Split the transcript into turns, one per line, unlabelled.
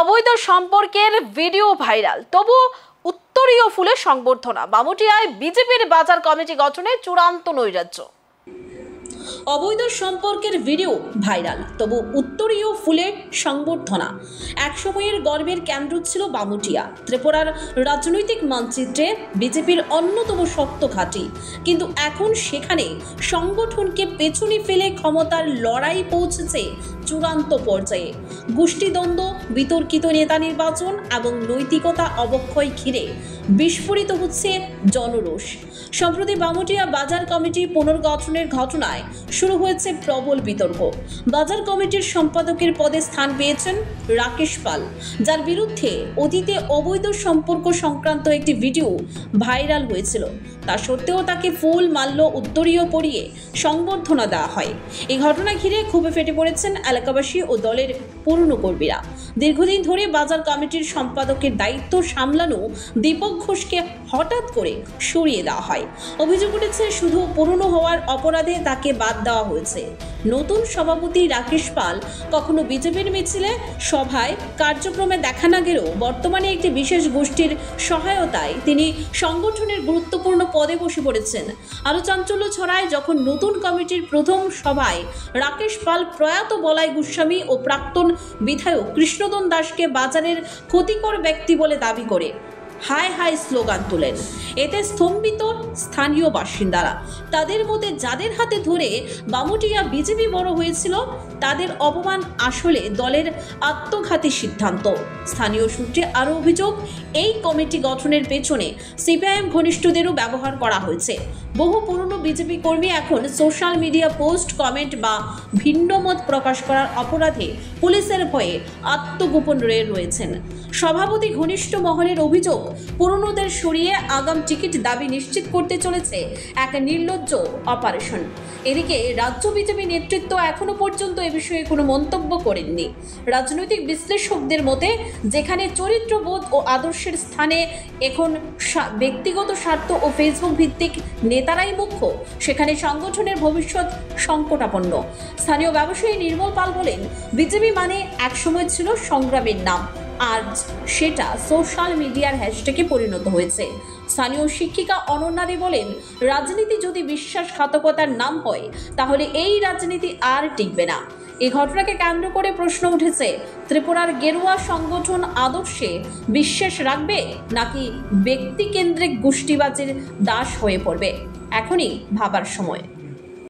অবৈধ সম্পর্কের video viral, তবু উত্তরীয় ফুলে সংবর্ধনা। বামুটিয়ায় বিজেপির বাজার কমিটি গঠনে চূড়ান্ত নৈরাজ্য। অবৈধ সম্পর্কের ভিডিও ভাইরাল, তবু উত্তরীয় ফুলে সংবর্ধনা। একসময়ের গর্বের কেন্দ্র ছিল বামুটিয়া, ত্রিপুরার রাজনৈতিক মানচিত্রে বিজেপির অন্যতম শক্ত ঘাঁটি। কিন্তু এখন সেখানে সংগঠনকে পেছনে ফেলে ক্ষমতার লড়াই পৌঁছেছে চূড়ান্ত পর্যায়ে। গোষ্ঠীদ্বন্দ্ব, বিতর্কিত নেতা নির্বাচন এবং নৈতিকতা অবক্ষয় ঘিরে বিস্ফোরিত হচ্ছে জনরোষ। সম্প্রতি বামুটিয়া বাজার কমিটি পুনর্গঠনের ঘটনায় শুরু হয়েছে প্রবল বিতর্ক। বাজার কমিটির সম্পাদকের পদে স্থান পেয়েছেন রাকেশ পাল, যার বিরুদ্ধে অতীতে অবৈধ সম্পর্ক সংক্রান্ত একটি ভিডিও ভাইরাল হয়েছিল। তা সত্ত্বেও তাকে ফুল মাল্য উত্তরীয় পরিয়ে সংবর্ধনা দেওয়া হয়। এই ঘটনা ঘিরে ক্ষোভে ফেটে পড়েছেন এলাকাবাসী ও দলের পুরনো কর্মীরা। দীর্ঘদিন ধরে বাজার কমিটির সম্পাদকের দায়িত্ব সামলানো দীপক ঘোষকে হঠাৎ করে সরিয়ে দেওয়া হয়। অভিযোগ উঠেছে শুধু পুরনো হওয়ার অপরাধে তাকে বাদ দেওয়া হয়েছে। নতুন সভাপতি রাকেশ পাল কখনো বিজেপির মিছিলে, সভায়, কার্যক্রমে দেখা না গেলেও বর্তমানে একটি বিশেষ গোষ্ঠীর সহায়তায় তিনি সংগঠনের গুরুত্বপূর্ণ পদে বসে পড়েছেন। আরও চাঞ্চল্য ছড়ায় যখন নতুন কমিটির প্রথম সভায় রাকেশ পাল প্রয়াত বলাই গোস্বামী ও প্রাক্তন বিধায়ক কৃষ্ণদন দাসকে বাজারের ক্ষতিকর ব্যক্তি বলে দাবি করে হায় হায় স্লোগান তোলেন। এতে স্তম্ভিত স্থানীয় বাসিন্দারা। তাদের মধ্যে যাদের হাতে ধরে বামুটিয়া বিজেপি বড় হয়েছিল, তাদের অপমান আসলে দলের আত্মঘাতী সিদ্ধান্ত। স্থানীয় সূত্রে আরও অভিযোগ, এই কমিটি গঠনের পেছনে সিপিআইএম ঘনিষ্ঠদেরও ব্যবহার করা হয়েছে। বহু পুরনো বিজেপি কর্মী এখন সোশ্যাল মিডিয়া পোস্ট, কমেন্ট বা ভিন্ন মত প্রকাশ করার অপরাধে পুলিশের ভয়ে আত্মগোপন রয়েছেন। সভাপতি ঘনিষ্ঠ মহলের অভিযোগ, পুরনোদের সরিয়ে আগাম টিকিট দাবি নিশ্চিত করতে চলেছে এক নির্লজ্জ অপারেশন। এদিকে রাজ্য বিজেপি নেতৃত্ব এখনো পর্যন্ত এ বিষয়ে কোনো মন্তব্য করেননি। রাজনৈতিক বিশ্লেষকদের মতে, যেখানে চরিত্রবোধ ও আদর্শের স্থানে এখন ব্যক্তিগত স্বার্থ ও ফেসবুক ভিত্তিক নেতারাই মুখ্য, সেখানে সংগঠনের ভবিষ্যৎ সংকটাপন্ন। স্থানীয় ব্যবসায়ী নির্মল পাল বলেন, বিজেপি মানে একসময় ছিল সংগ্রামের নাম, আজ সেটা সোশ্যাল মিডিয়ার হ্যাশট্যাগে পরিণত হয়েছে। স্থানীয় শিক্ষিকা অনন্যাদি বলেন, রাজনীতি যদি বিশ্বাসঘাতকতার নাম হয়, তাহলে এই রাজনীতি আর টিকবে না। এই ঘটনাকে কেন্দ্র করে প্রশ্ন উঠেছে, ত্রিপুরার গেরুয়া সংগঠন আদর্শে বিশ্বাস রাখবে নাকি ব্যক্তিকেন্দ্রিক গোষ্ঠীবাজির দাস হয়ে পড়বে? এখনই ভাবার সময়।